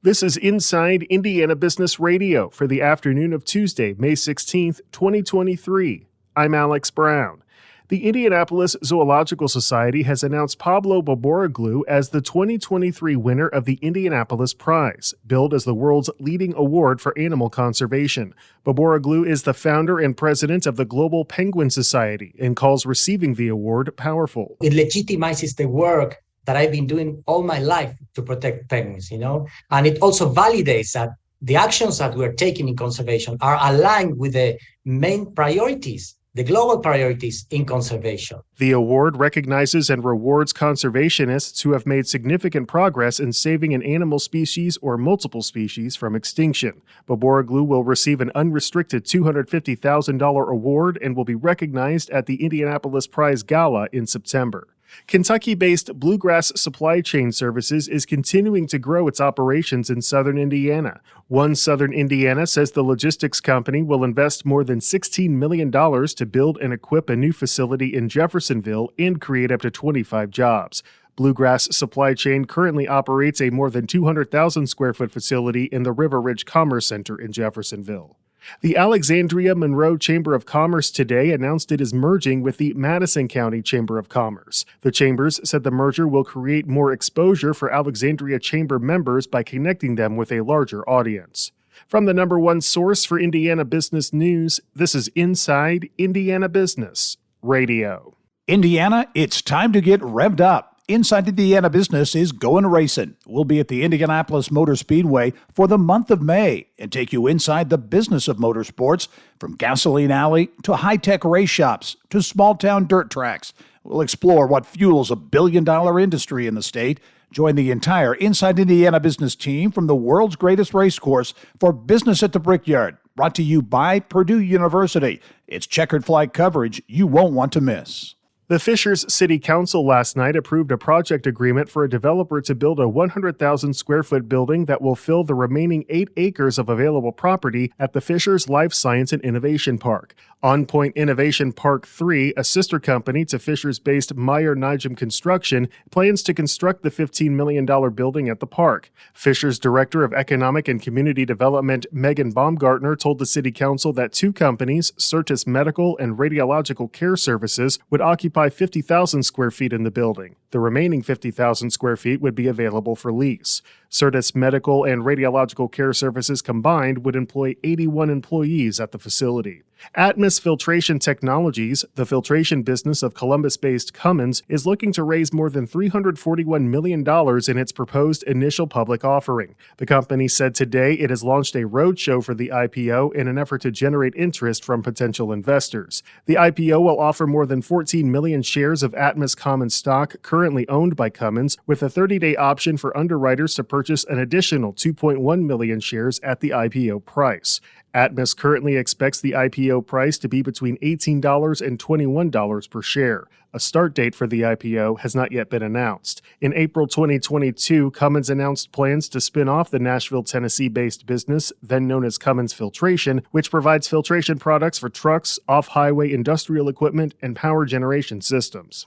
This is Inside Indiana Business Radio for the afternoon of Tuesday, May 16th, 2023. I'm Alex Brown. The Indianapolis Zoological Society has announced Pablo Boboroglu as the 2023 winner of the Indianapolis Prize, billed as the world's leading award for animal conservation. Boboroglu is the founder and president of the Global Penguin Society and calls receiving the award powerful. It legitimizes the work that I've been doing all my life to protect penguins, and it also validates that the actions that we're taking in conservation are aligned with the main priorities, the global priorities in conservation. The award recognizes and rewards conservationists who have made significant progress in saving an animal species or multiple species from extinction. Boboroglu will receive an unrestricted $250,000 award and will be recognized at the Indianapolis Prize Gala in September. Kentucky-based Bluegrass Supply Chain Services is continuing to grow its operations in southern Indiana. One Southern Indiana says the logistics company will invest more than $16 million to build and equip a new facility in Jeffersonville and create up to 25 jobs. Bluegrass Supply Chain currently operates a more than 200,000 square foot facility in the River Ridge Commerce Center in Jeffersonville. The Alexandria Monroe Chamber of Commerce today announced it is merging with the Madison County Chamber of Commerce. The chambers said the merger will create more exposure for Alexandria Chamber members by connecting them with a larger audience. From the number one source for Indiana business news, this is Inside Indiana Business Radio. Indiana, it's time to get revved up. Inside Indiana Business is going racing. We'll be at the Indianapolis Motor Speedway for the month of May and take you inside the business of motorsports, from gasoline alley to high-tech race shops to small-town dirt tracks. We'll explore what fuels a billion-dollar industry in the state. Join the entire Inside Indiana Business team from the world's greatest racecourse for Business at the Brickyard, brought to you by Purdue University. It's checkered flag coverage you won't want to miss. The Fishers City Council last night approved a project agreement for a developer to build a 100,000 square foot building that will fill the remaining 8 acres of available property at the Fishers Life Science and Innovation Park. On Point Innovation Park 3, a sister company to Fishers-based Meyer Nijum Construction, plans to construct the $15 million building at the park. Fishers Director of Economic and Community Development Megan Baumgartner told the City Council that 2 companies, Certus Medical and Radiological Care Services, would occupy 50,000 square feet in the building. The remaining 50,000 square feet would be available for lease. Certus Medical and Radiological Care Services combined would employ 81 employees at the facility. Atmos Filtration Technologies, the filtration business of Columbus-based Cummins, is looking to raise more than $341 million in its proposed initial public offering. The company said today it has launched a roadshow for the IPO in an effort to generate interest from potential investors. The IPO will offer more than 14 million shares of Atmos common stock currently owned by Cummins, with a 30-day option for underwriters to purchase an additional 2.1 million shares at the IPO price. Atmos currently expects the IPO price to be between $18 and $21 per share. A start date for the IPO has not yet been announced. In April 2022, Cummins announced plans to spin off the Nashville, Tennessee-based business, then known as Cummins Filtration, which provides filtration products for trucks, off-highway industrial equipment, and power generation systems.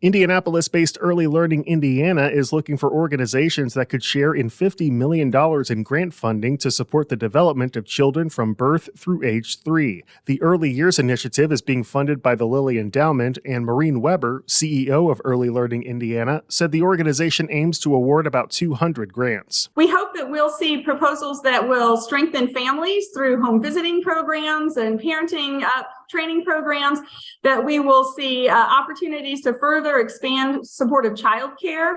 Indianapolis-based Early Learning Indiana is looking for organizations that could share in $50 million in grant funding to support the development of children from birth through age 3. The Early Years Initiative is being funded by the Lilly Endowment, and Maureen Weber, CEO of Early Learning Indiana, said the organization aims to award about 200 grants. We hope that we'll see proposals that will strengthen families through home visiting programs and parenting training programs, that we will see opportunities to further expand supportive childcare,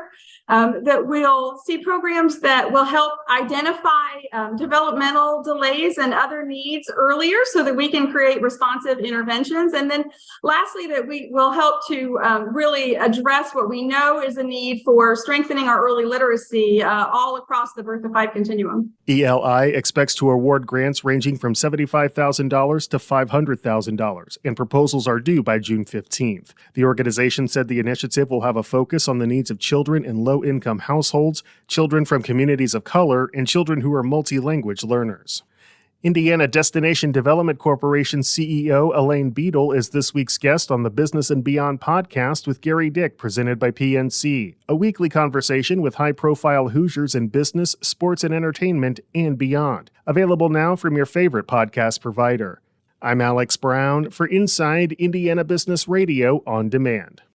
that we'll see programs that will help identify developmental delays and other needs earlier so that we can create responsive interventions. And then lastly, that we will help to really address what we know is a need for strengthening our early literacy all across the birth to 5 continuum. ELI expects to award grants ranging from $75,000 to $500,000, and proposals are due by June 15th. The organization said the initiative will have a focus on the needs of children in low-income households, children from communities of color, and children who are multi-language learners. Indiana Destination Development Corporation CEO Elaine Beadle is this week's guest on the Business and Beyond podcast with Gary Dick, presented by PNC, a weekly conversation with high-profile Hoosiers in business, sports, and entertainment, and beyond. Available now from your favorite podcast provider. I'm Alex Brown for Inside Indiana Business Radio on Demand.